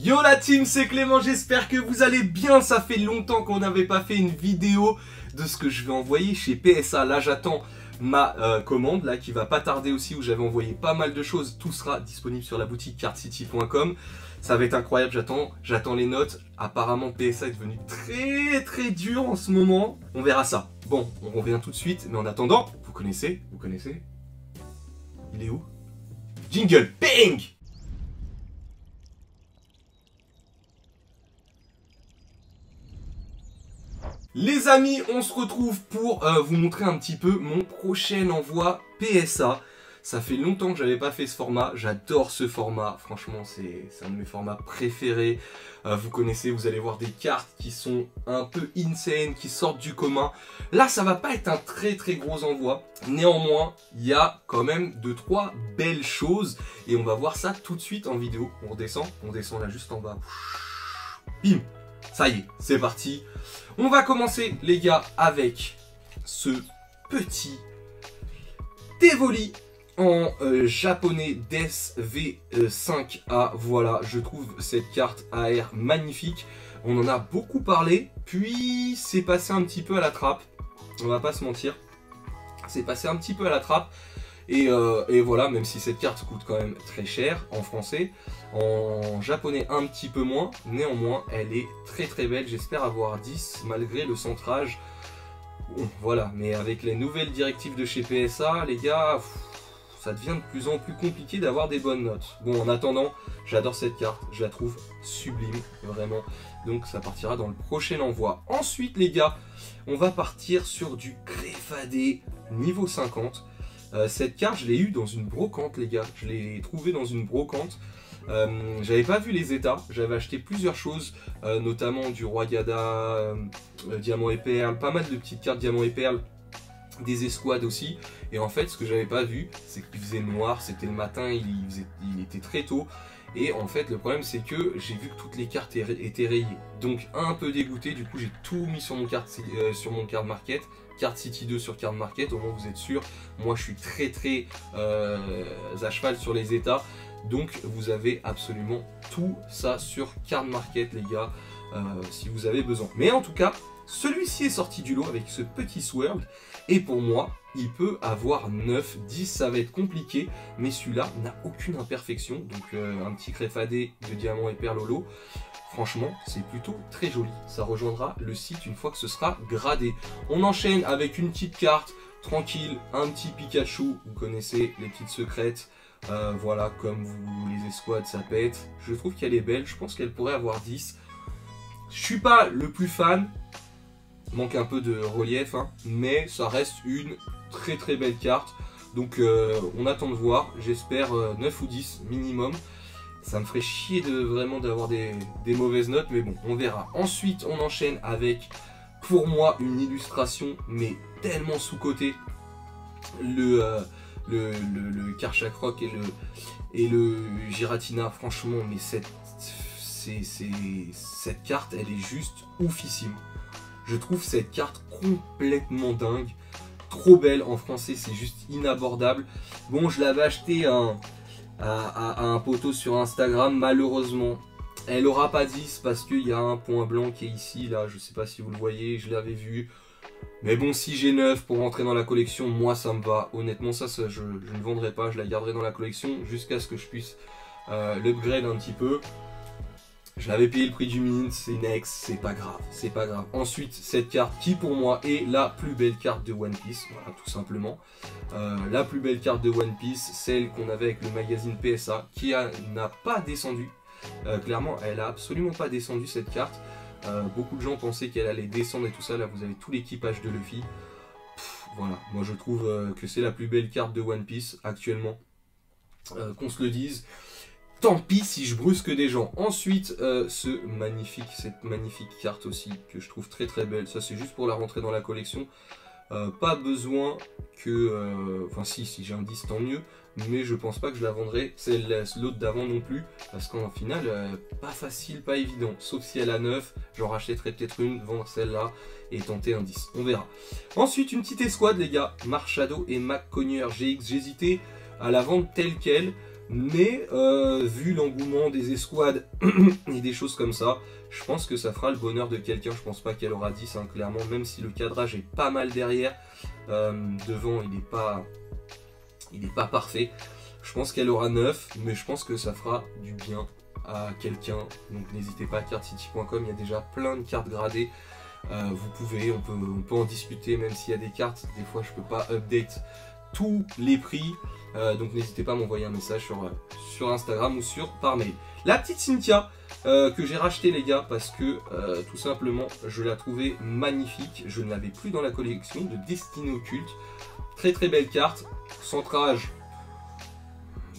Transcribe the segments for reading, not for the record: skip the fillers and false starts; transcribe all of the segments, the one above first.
Yo la team, c'est Clément, j'espère que vous allez bien. Ça fait longtemps qu'on n'avait pas fait une vidéo de ce que je vais envoyer chez PSA. Là j'attends ma commande là qui va pas tarder aussi, où j'avais envoyé pas mal de choses. Tout sera disponible sur la boutique cardcity.com. Ça va être incroyable, j'attends les notes. Apparemment PSA est devenu très dur en ce moment. On verra ça. Bon, on revient tout de suite, mais en attendant, vous connaissez. Il est où? Jingle, bang! Les amis, on se retrouve pour vous montrer un petit peu mon prochain envoi PSA. Ça fait longtemps que j'avais pas fait ce format, j'adore ce format, franchement c'est un de mes formats préférés. Vous connaissez, vous allez voir des cartes qui sont un peu insane, qui sortent du commun. Là ça va pas être un très gros envoi, néanmoins il y a quand même 2-3 belles choses et on va voir ça tout de suite en vidéo. On descend là juste en bas, bim, ça y est, c'est parti. On va commencer les gars avec ce petit Tivoli en japonais Death V5A. Voilà, je trouve cette carte AR magnifique. On en a beaucoup parlé, puis c'est passé un petit peu à la trappe. On va pas se mentir, c'est passé un petit peu à la trappe. Et voilà, même si cette carte coûte quand même très cher en français, en japonais un petit peu moins, néanmoins elle est très belle. J'espère avoir 10 malgré le centrage. Bon, voilà, mais avec les nouvelles directives de chez PSA, les gars, ça devient de plus en plus compliqué d'avoir des bonnes notes. Bon, en attendant, j'adore cette carte, je la trouve sublime, vraiment. Donc ça partira dans le prochain envoi. Ensuite les gars, on va partir sur du Greffadé niveau 50. Cette carte, je l'ai eue dans une brocante, les gars. Je l'ai trouvée dans une brocante. J'avais pas vu les états. J'avais acheté plusieurs choses, notamment du Roi Yada, Diamant et Perle, pas mal de petites cartes Diamant et Perle, des escouades aussi. Et en fait, ce que j'avais pas vu, c'est qu'il faisait noir. C'était le matin, il était très tôt. Et en fait, le problème, c'est que j'ai vu que toutes les cartes étaient rayées. Donc, un peu dégoûté. Du coup, j'ai tout mis sur mon card market. Card City 2 sur Card Market, au moins vous êtes sûr. Moi je suis très à cheval sur les états, donc vous avez absolument tout ça sur Card Market les gars, si vous avez besoin. Mais en tout cas, celui-ci est sorti du lot avec ce petit swirl, et pour moi il peut avoir 9, 10 ça va être compliqué, mais celui-là n'a aucune imperfection, donc un petit Greffadé de Diamant et Perle au lot. Franchement, c'est plutôt très joli. Ça rejoindra le site une fois que ce sera gradé. On enchaîne avec une petite carte tranquille, un petit Pikachu. Vous connaissez les petites secrètes. Voilà, comme les escouades, ça pète. Je trouve qu'elle est belle. Je pense qu'elle pourrait avoir 10. Je suis pas le plus fan. Manque un peu de relief, hein, mais ça reste une très belle carte. Donc on attend de voir. J'espère 9 ou 10 minimum. Ça me ferait chier vraiment d'avoir des mauvaises notes, mais bon, on verra. Ensuite, on enchaîne avec, pour moi, une illustration, mais tellement sous-cotée. Le Karchakroc et le Giratina, franchement, mais cette carte, elle est juste oufissime. Je trouve cette carte complètement dingue. Trop belle, en français, c'est juste inabordable. Bon, je l'avais acheté à un poteau sur Instagram, malheureusement elle aura pas 10 parce qu'il y a un point blanc qui est ici, là, je sais pas si vous le voyez, je l'avais vu, mais bon, si j'ai 9 pour rentrer dans la collection, moi ça me va, honnêtement ça je ne vendrai pas, je la garderai dans la collection jusqu'à ce que je puisse l'upgrade un petit peu. Je l'avais payé le prix du mint, c'est next, c'est pas grave. Ensuite, cette carte qui pour moi est la plus belle carte de One Piece, voilà, tout simplement. La plus belle carte de One Piece, celle qu'on avait avec le magazine PSA, qui n'a pas descendu. Clairement, elle a absolument pas descendu cette carte. Beaucoup de gens pensaient qu'elle allait descendre et tout ça. Là, vous avez tout l'équipage de Luffy. Voilà, moi je trouve que c'est la plus belle carte de One Piece actuellement. Qu'on se le dise. Tant pis si je brusque des gens. Ensuite, cette magnifique carte aussi, que je trouve très belle. Ça, c'est juste pour la rentrer dans la collection. Pas besoin que... Enfin, si j'ai un 10, tant mieux. Mais je pense pas que je la vendrai. C'est l'autre d'avant non plus. Parce qu'en final, pas facile, pas évident. Sauf si elle a 9, j'en rachèterai peut-être une, vendre celle-là et tenter un 10. On verra. Ensuite, une petite escouade, les gars. Mark Shadow et Mac Connier GX. J'hésitais à la vendre telle quelle. Mais vu l'engouement des escouades et des choses comme ça, je pense que ça fera le bonheur de quelqu'un. Je pense pas qu'elle aura 10, hein, clairement, même si le cadrage est pas mal derrière. Devant, il n'est pas parfait. Je pense qu'elle aura 9, mais je pense que ça fera du bien à quelqu'un. Donc n'hésitez pas à cardcity.com, il y a déjà plein de cartes gradées. Vous pouvez, on peut en discuter, même s'il y a des cartes, des fois je peux pas update tous les prix. Donc n'hésitez pas à m'envoyer un message sur Instagram ou par mail. La petite Cynthia que j'ai racheté les gars parce que tout simplement je la trouvais magnifique. Je ne l'avais plus dans la collection de Destinée Occulte. Très très belle carte. Centrage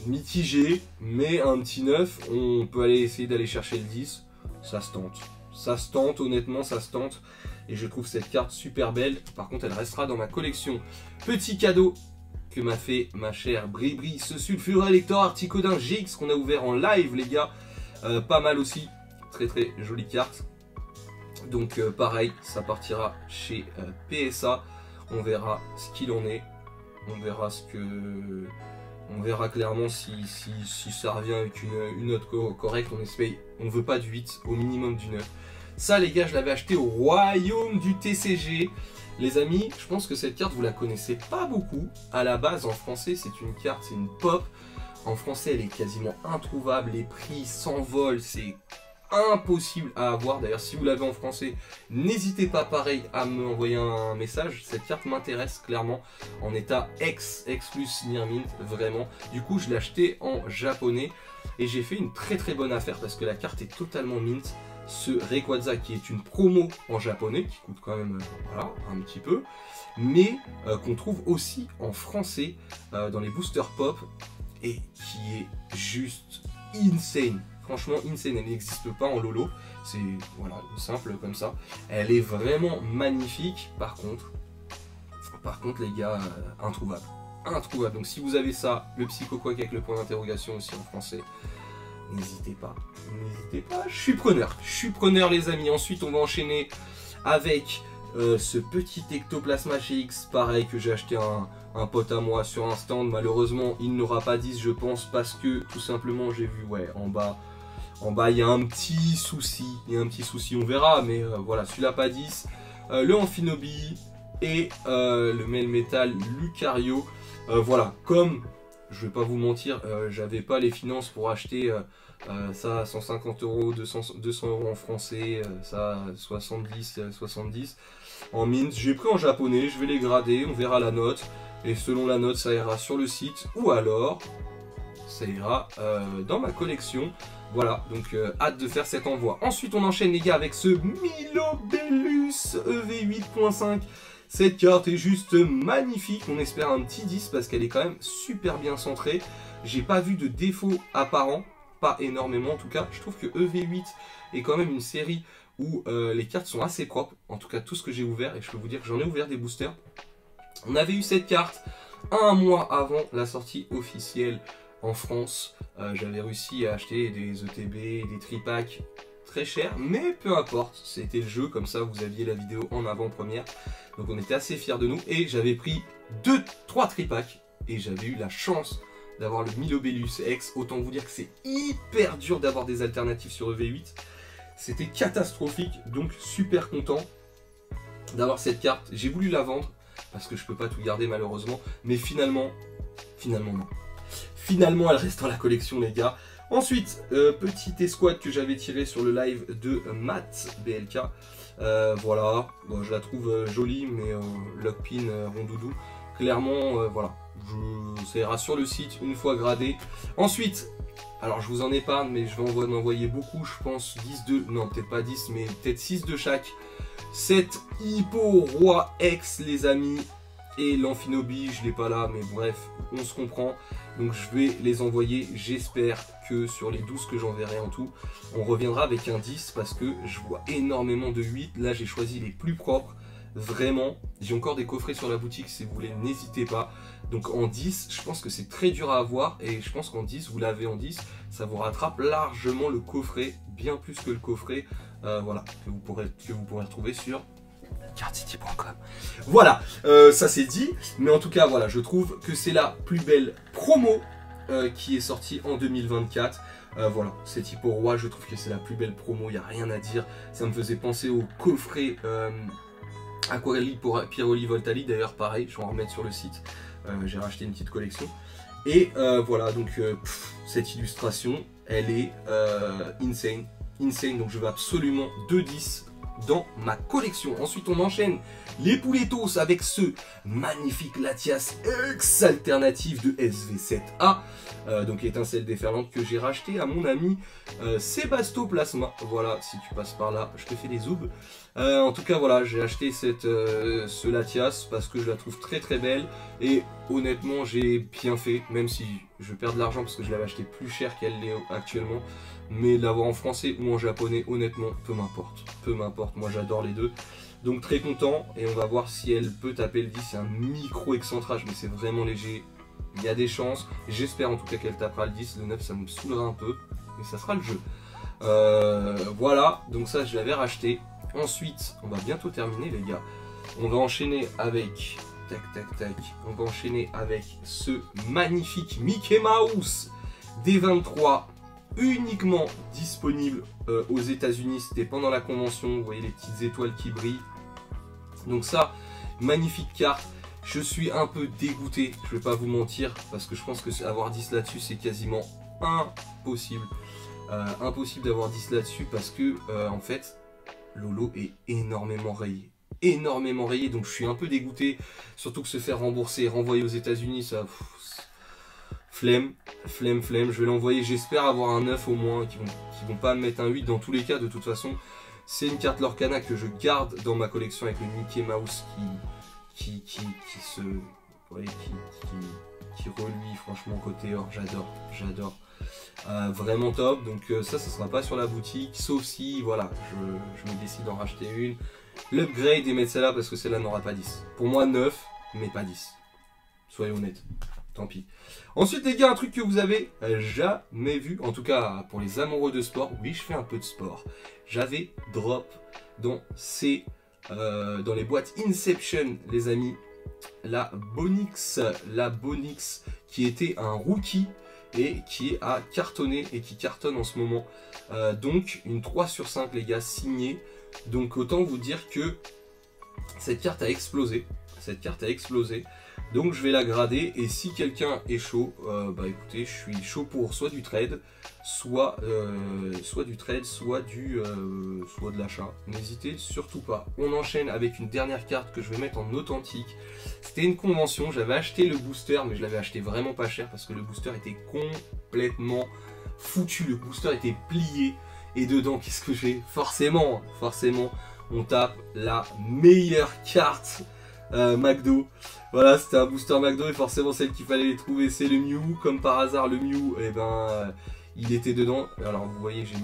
mitigé, mais un petit 9. On peut aller essayer d'aller chercher le 10. Ça se tente. Ça se tente, honnêtement ça se tente. Et je trouve cette carte super belle. Par contre elle restera dans ma collection. Petit cadeau que m'a fait ma chère Bribri, ce sulfureux Elector Articodin GX qu'on a ouvert en live les gars, pas mal aussi, très très jolie carte. Donc pareil, ça partira chez PSA, on verra ce qu'il en est, on verra clairement si ça revient avec une note correcte. On ne veut pas du 8, au minimum du 9. Ça les gars, je l'avais acheté au royaume du TCG. Les amis, je pense que cette carte, vous la connaissez pas beaucoup. À la base, en français, c'est une carte, c'est une pop. En français, elle est quasiment introuvable. Les prix s'envolent, c'est impossible à avoir. D'ailleurs, si vous l'avez en français, n'hésitez pas pareil à m'envoyer un message. Cette carte m'intéresse clairement en état X plus near mint, vraiment. Du coup, je l'ai acheté en japonais et j'ai fait une très très bonne affaire parce que la carte est totalement mint. Ce Rayquaza qui est une promo en japonais, qui coûte quand même voilà, un petit peu, mais qu'on trouve aussi en français dans les boosters pop et qui est juste insane. Franchement insane, elle n'existe pas en Lolo, c'est voilà, simple comme ça. Elle est vraiment magnifique, par contre les gars, introuvable. Introuvable, donc si vous avez ça, le Psycho Quack avec le point d'interrogation aussi en français, n'hésitez pas, je suis preneur les amis. Ensuite on va enchaîner avec ce petit Ectoplasma GX, pareil que j'ai acheté un pote à moi sur un stand. Malheureusement il n'aura pas 10 je pense parce que tout simplement j'ai vu ouais en bas il y a un petit souci, on verra, mais voilà, celui-là pas 10. Le Amphinobi et le Melmetal Lucario, voilà, comme je vais pas vous mentir, j'avais pas les finances pour acheter ça à 150 €, 200 € en français, ça 70 en mint. J'ai pris en japonais, je vais les grader, on verra la note. Et selon la note, ça ira sur le site ou alors ça ira dans ma collection. Voilà, donc hâte de faire cet envoi. Ensuite, on enchaîne les gars avec ce Milobellus EV8.5. Cette carte est juste magnifique, on espère un petit 10 parce qu'elle est quand même super bien centrée. J'ai pas vu de défaut apparent, pas énormément en tout cas. Je trouve que EV8 est quand même une série où les cartes sont assez propres. En tout cas tout ce que j'ai ouvert, et je peux vous dire que j'en ai ouvert des boosters. On avait eu cette carte un mois avant la sortie officielle en France. J'avais réussi à acheter des ETB et des tripacks très cher, mais peu importe, c'était le jeu, comme ça vous aviez la vidéo en avant-première, donc on était assez fiers de nous, et j'avais pris 3 tripacks, et j'avais eu la chance d'avoir le Milobellus X. Autant vous dire que c'est hyper dur d'avoir des alternatives sur EV8, c'était catastrophique, donc super content d'avoir cette carte. J'ai voulu la vendre, parce que je peux pas tout garder malheureusement, mais finalement non. Finalement elle reste dans la collection les gars. Ensuite, petite escouade que j'avais tiré sur le live de Matt BLK. Voilà, bon, je la trouve jolie, mais Lockpin rondoudou. Clairement, voilà, ça ira sur le site une fois gradé. Ensuite, alors je vous en épargne, mais je vais en envoyer beaucoup, je pense 10 de... Non, peut-être pas 10, mais peut-être 6 de chaque. 7 Hippo Roi X, les amis. Et l'Amphinobi, je l'ai pas là, mais bref, on se comprend. Donc je vais les envoyer, j'espère que sur les 12 que j'enverrai en tout, on reviendra avec un 10 parce que je vois énormément de 8. Là j'ai choisi les plus propres, vraiment. J'ai encore des coffrets sur la boutique, si vous voulez, n'hésitez pas. Donc en 10, je pense que c'est très dur à avoir et je pense qu'en 10, vous l'avez en 10, ça vous rattrape largement le coffret, bien plus que le coffret, voilà, que vous pourrez retrouver sur cardcity.com. Voilà, ça c'est dit, mais en tout cas voilà, je trouve que c'est la plus belle promo qui est sorti en 2024. Voilà, c'est type au roi, je trouve que c'est la plus belle promo, il n'y a rien à dire. Ça me faisait penser au coffret Aquarelli pour Piroli Voltali, d'ailleurs pareil, je vais en remettre sur le site. J'ai racheté une petite collection. Et voilà, donc cette illustration, elle est insane. Donc je veux absolument 2-10 dans ma collection. Ensuite on enchaîne les Pouletos avec ce magnifique Latias X alternative de SV7A, donc étincelle déferlante, que j'ai racheté à mon ami Sébasto Plasma. Voilà, si tu passes par là, je te fais des zoubs. En tout cas voilà, j'ai acheté ce Latias parce que je la trouve très très belle et honnêtement j'ai bien fait, même si je perds de l'argent parce que je l'avais acheté plus cher qu'elle l'est actuellement. Mais l'avoir en français ou en japonais, honnêtement, peu m'importe. Peu m'importe, moi j'adore les deux. Donc très content, et on va voir si elle peut taper le 10. C'est un micro excentrage, mais c'est vraiment léger. Il y a des chances. J'espère en tout cas qu'elle tapera le 10. Le 9, ça me saoulera un peu, mais ça sera le jeu. Voilà, donc ça je l'avais racheté. Ensuite, on va bientôt terminer les gars. On va enchaîner avec... Tac, tac, tac. On va enchaîner avec ce magnifique Mickey Mouse D23. Uniquement disponible aux États-Unis, c'était pendant la convention. Vous voyez les petites étoiles qui brillent. Donc ça, magnifique carte. Je suis un peu dégoûté, je vais pas vous mentir, parce que je pense que avoir 10 là-dessus, c'est quasiment impossible. Impossible d'avoir 10 là-dessus parce que en fait, Lolo est énormément rayé. Énormément rayé, donc je suis un peu dégoûté. Surtout que se faire rembourser et renvoyer aux États-Unis, ça. Flemme, je vais l'envoyer, j'espère avoir un 9 au moins, qui vont pas me mettre un 8 dans tous les cas. De toute façon, c'est une carte Lorcana que je garde dans ma collection avec le Mickey Mouse qui reluit franchement côté or, j'adore. Vraiment top, donc ça sera pas sur la boutique, sauf si, voilà, je me décide d'en racheter une, l'upgrade et mettre celle-là parce que celle-là n'aura pas 10. Pour moi 9, mais pas 10. Soyons honnêtes. Tant pis. Ensuite les gars, un truc que vous avez jamais vu, en tout cas pour les amoureux de sport, oui je fais un peu de sport, j'avais drop dans les boîtes Inception les amis, la Bonix qui était un rookie et qui a cartonné et qui cartonne en ce moment, donc une 3/5 les gars, signée, donc autant vous dire que cette carte a explosé, donc je vais la grader et si quelqu'un est chaud, bah écoutez, je suis chaud pour soit du trade, soit de l'achat. N'hésitez surtout pas. On enchaîne avec une dernière carte que je vais mettre en authentique. C'était une convention, j'avais acheté le booster, mais je l'avais acheté vraiment pas cher parce que le booster était complètement foutu. Le booster était plié et dedans, qu'est-ce que j'ai? Forcément, on tape la meilleure carte McDo. Voilà, c'était un booster McDo et forcément celle qu'il fallait trouver, c'est le Mew. Comme par hasard, le Mew, et ben, il était dedans. Alors vous voyez, j'ai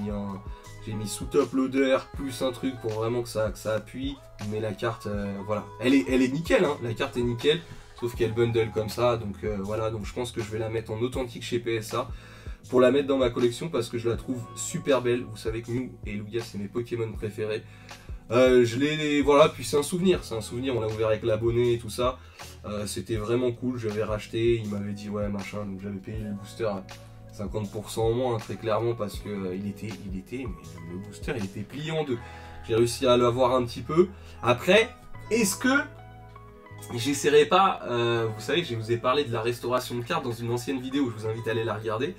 mis sous top loader plus un truc pour vraiment que ça appuie. Mais la carte, voilà, elle est nickel, hein. La carte est nickel, sauf qu'elle bundle comme ça. Donc voilà, donc je pense que je vais la mettre en authentique chez PSA pour la mettre dans ma collection parce que je la trouve super belle. Vous savez que Mew et Lugia, c'est mes Pokémon préférés. Voilà, puis c'est un souvenir, on l'a ouvert avec l'abonné et tout ça, c'était vraiment cool, j'avais racheté, il m'avait dit ouais machin, donc j'avais payé le booster à 50% en moins, hein, très clairement, parce que mais le booster il était plié en deux, j'ai réussi à l'avoir un petit peu. Après, est-ce que j'essaierai pas, vous savez que je vous ai parlé de la restauration de cartes dans une ancienne vidéo, je vous invite à aller la regarder,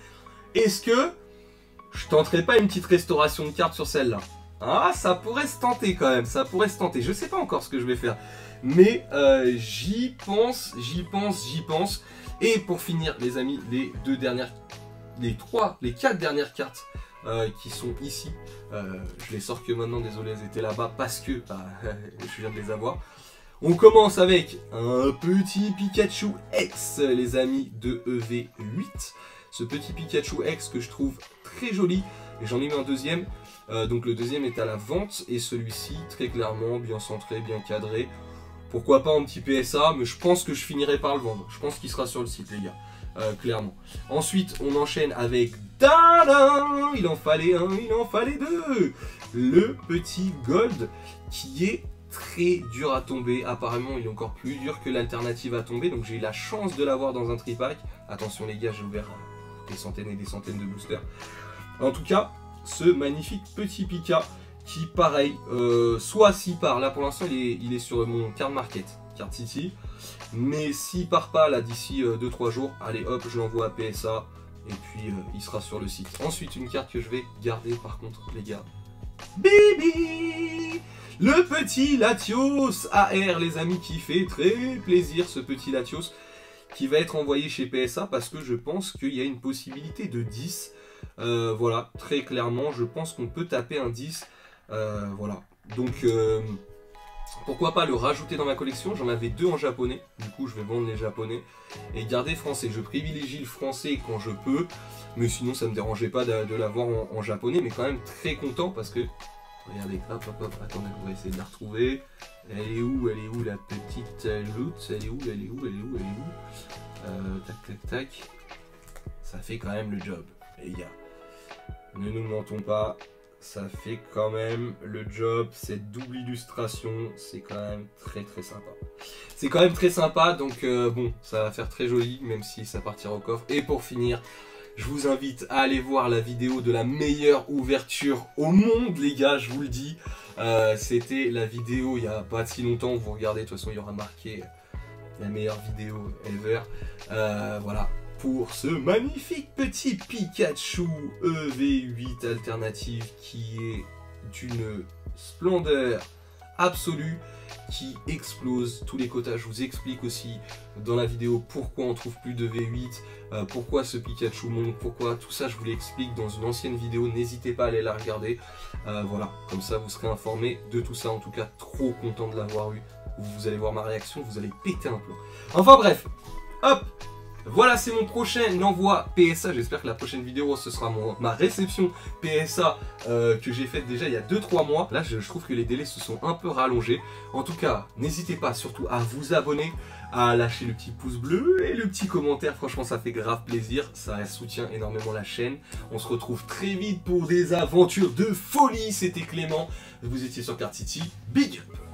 est-ce que je tenterai pas une petite restauration de cartes sur celle-là? Ah, ça pourrait se tenter quand même, ça pourrait se tenter. Je sais pas encore ce que je vais faire, mais j'y pense. Et pour finir, les amis, les 4 dernières cartes qui sont ici. Je les sors que maintenant, désolé, elles étaient là-bas parce que je viens de les avoir. On commence avec un petit Pikachu X, les amis, de EV8. Ce petit Pikachu X que je trouve très joli, et j'en ai mis un deuxième. Donc le deuxième est à la vente et celui-ci très clairement bien centré, bien cadré. Pourquoi pas un petit PSA, mais je pense que je finirai par le vendre. Je pense qu'il sera sur le site les gars, clairement. Ensuite on enchaîne avec tadam, il en fallait un, il en fallait deux. Le petit Gold qui est très dur à tomber. Apparemment il est encore plus dur que l'alternative à tomber. Donc j'ai eu la chance de l'avoir dans un tripack. Attention les gars, j'ai ouvert des centaines et des centaines de boosters. En tout cas, ce magnifique petit Pika qui, pareil, soit s'il part, là pour l'instant il est sur mon card market, card City, mais s'il part pas là d'ici 2-3 jours, allez hop, je l'envoie à PSA et puis il sera sur le site. Ensuite, une carte que je vais garder par contre, les gars. Bibi, le petit Latios AR, les amis, qui fait très plaisir, ce petit Latios qui va être envoyé chez PSA parce que je pense qu'il y a une possibilité de 10. Voilà, très clairement, je pense qu'on peut taper un 10. Voilà, donc pourquoi pas le rajouter dans ma collection. J'en avais 2 en japonais, du coup je vais vendre les japonais et garder français. Je privilégie le français quand je peux, mais sinon ça me dérangeait pas de l'avoir en japonais, mais quand même très content parce que regardez, hop hop hop, attendez, on va essayer de la retrouver. Elle est où la petite loot? Elle est où tac tac tac. Ça fait quand même le job, les gars. Ne nous mentons pas, ça fait quand même le job. Cette double illustration, c'est quand même très sympa. C'est quand même très sympa, donc bon, ça va faire très joli, même si ça partira au coffre. Et pour finir, je vous invite à aller voir la vidéo de la meilleure ouverture au monde, les gars, je vous le dis. C'était la vidéo il n'y a pas si longtemps, vous regardez, de toute façon il y aura marqué la meilleure vidéo ever. Voilà. Pour ce magnifique petit Pikachu EV8 alternative qui est d'une splendeur absolue, qui explose tous les quotas. Je vous explique aussi dans la vidéo pourquoi on trouve plus de V8, pourquoi ce Pikachu monte, pourquoi tout ça je vous l'explique dans une ancienne vidéo, n'hésitez pas à aller la regarder. Voilà, comme ça vous serez informé de tout ça. En tout cas, trop content de l'avoir eu. Vous allez voir ma réaction, vous allez péter un plomb. Enfin bref, hop. Voilà, c'est mon prochain envoi PSA. J'espère que la prochaine vidéo, ce sera ma réception PSA que j'ai faite déjà il y a 2-3 mois. Là, je trouve que les délais se sont un peu rallongés. En tout cas, n'hésitez pas surtout à vous abonner, à lâcher le petit pouce bleu et le petit commentaire. Franchement, ça fait grave plaisir. Ça soutient énormément la chaîne. On se retrouve très vite pour des aventures de folie. C'était Clément. Vous étiez sur Card City. Big up!